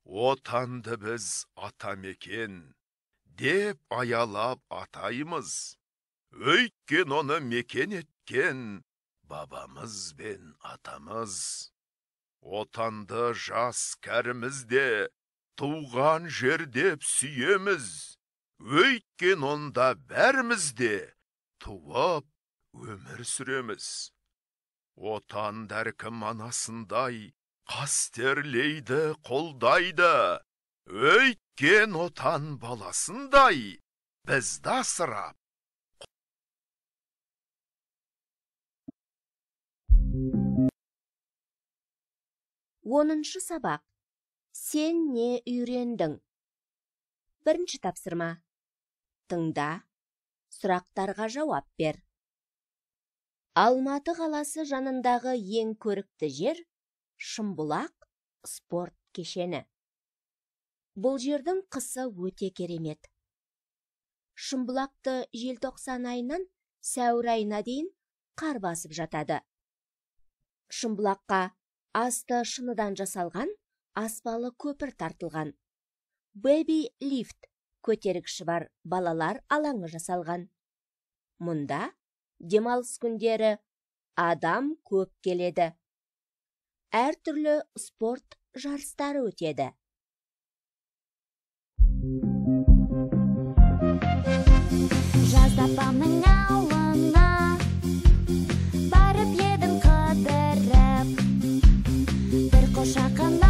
Отанды біз атамекен деп аялап атаймыз. Өйткен оны мекен еткен бабамыз бен атамыз. Отанды жас кәрімізде туған жер деп сүйеміз. Өйткен онда бәрімізде туып өмір сүреміз. Отан дәркім анасындай қастерлейді, қолдайды. Өйткен отан баласындай бізді асырап. 10-шы сабақ. Сен не үйрендің? Бірінші тапсырма. Тыңда, сұрақтарға жауап бер. Алматы қаласы жанындағы ең көрікті жер Шымбұлақ спорт кешені. Бұл жердің қысы өте керемет. Шымбұлақты желтоқсан айынан сәуір айына дейін қар басып жатады. Шымбұлаққа асты шыныдан жасалған аспалы көпір тартылған. Baby lift көтергіші бар балалар алаңы жасалған. Мұнда демалыс күндері адам көп келеді. Әртүрлі спорт жарыстары өтеді. Жазда апамның ауылына барып едім қыдырып, бір қошақында